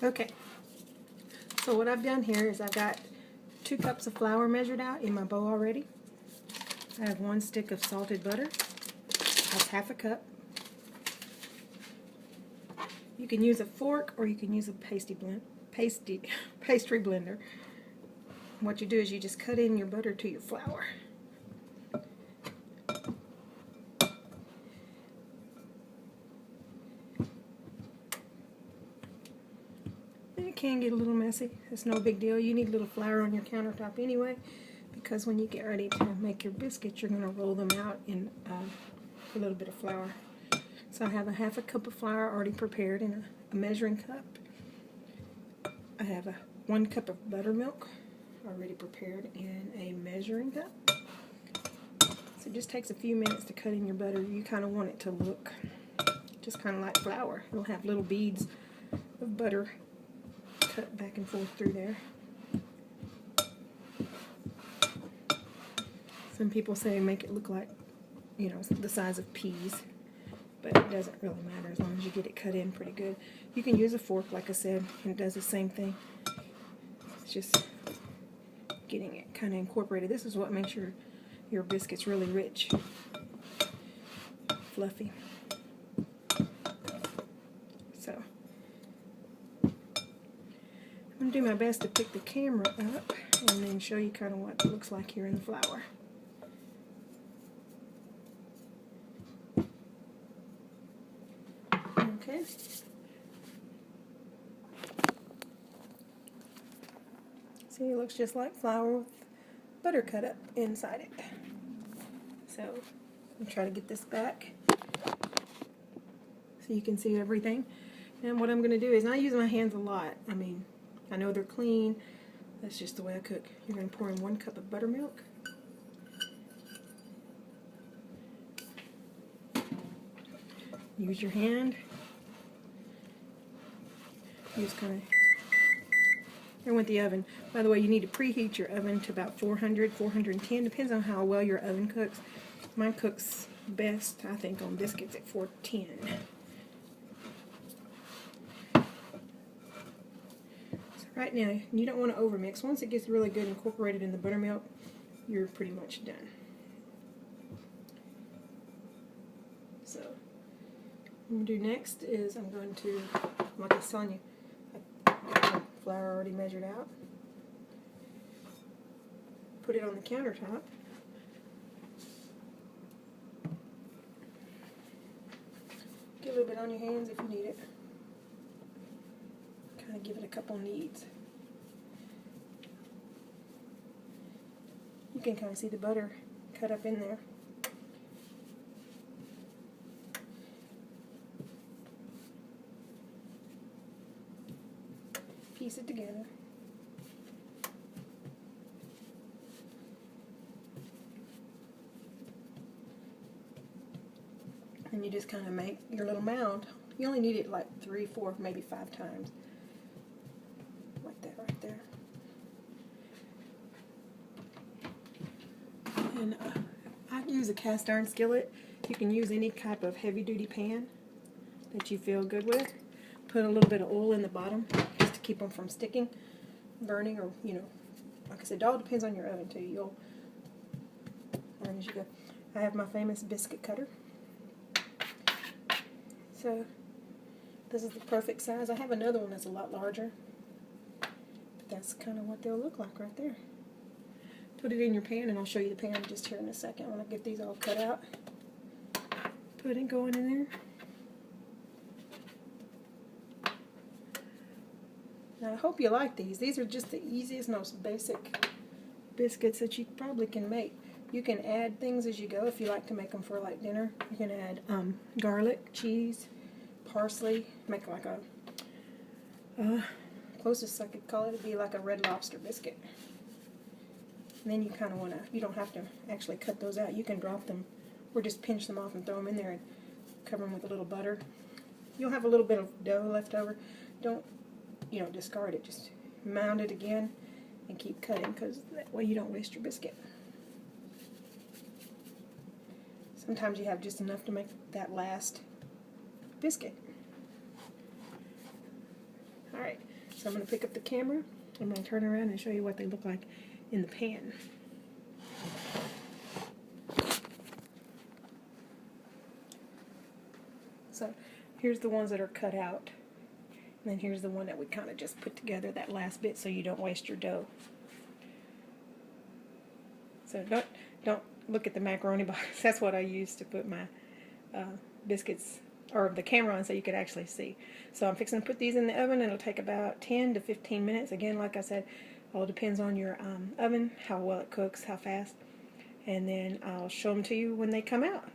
Okay, so what I've done here is I've got 2 cups of flour measured out in my bowl already. I have 1 stick of salted butter. That's half a cup. You can use a fork or you can use a pastry blender. What you do is you just cut in your butter to your flour. It can get a little messy. It's no big deal. You need a little flour on your countertop anyway, because when you get ready to make your biscuits, you're going to roll them out in a little bit of flour. So I have a half a cup of flour already prepared in a measuring cup. I have 1 cup of buttermilk already prepared in a measuring cup. So it just takes a few minutes to cut in your butter. You kind of want it to look just kind of like flour. It'll have little beads of butter cut back and forth through there. Some people say make it look like, you know, the size of peas, but it doesn't really matter as long as you get it cut in pretty good. You can use a fork, like I said, and it does the same thing. It's just getting it kind of incorporated. This is what makes your biscuits really rich, fluffy. So I'm going to do my best to pick the camera up and then show you kind of what it looks like here in the flour. Okay. See, it looks just like flour with butter cut up inside it. So I'm trying to get this back so you can see everything. And what I'm going to do is, I use my hands a lot. I mean, I know they're clean. That's just the way I cook. You're going to pour in 1 cup of buttermilk. Use your hand. Use kind of, and with the oven. By the way, you need to preheat your oven to about 400, 410. Depends on how well your oven cooks. Mine cooks best, I think, on biscuits at 410. So right now, you don't want to overmix. Once it gets really good incorporated in the buttermilk, you're pretty much done. So what I'm going to do next is I'm going to, like I was telling you, flour already measured out. Put it on the countertop. Get a little bit on your hands if you need it. Kind of give it a couple kneads. You can kind of see the butter cut up in there. Piece it together. And you just kind of make your little mound. You only need it like 3, 4, maybe 5 times. Like that right there. And I use a cast iron skillet. You can use any type of heavy duty pan that you feel good with. Put a little bit of oil in the bottom just to keep them from sticking, burning, or, you know, like I said, it all depends on your oven too. You'll learn as you go. I have my famous biscuit cutter. So this is the perfect size. I have another one that's a lot larger, but that's kind of what they'll look like right there. Put it in your pan, and I'll show you the pan just here in a second when I get these all cut out. Put it going in there. Now, I hope you like these. These are just the easiest, most basic biscuits that you probably can make. You can add things as you go if you like to make them for like dinner. You can add garlic, cheese, parsley, make like a, closest I could call it would be like a Red Lobster biscuit. And then you kind of want to, you don't have to actually cut those out. You can drop them or just pinch them off and throw them in there and cover them with a little butter. You'll have a little bit of dough left over. Don't, you know, discard it. Just mound it again and keep cutting, because that way you don't waste your biscuit. Sometimes you have just enough to make that last biscuit. Alright, so I'm going to pick up the camera. I'm going to turn around and show you what they look like in the pan. So here's the ones that are cut out. And then here's the one that we kind of just put together, that last bit, so you don't waste your dough. So don't look at the macaroni box. That's what I use to put my biscuits, or the camera on, so you could actually see. So I'm fixing to put these in the oven. It'll take about 10 to 15 minutes. Again, like I said, all depends on your oven, how well it cooks, how fast. And then I'll show them to you when they come out.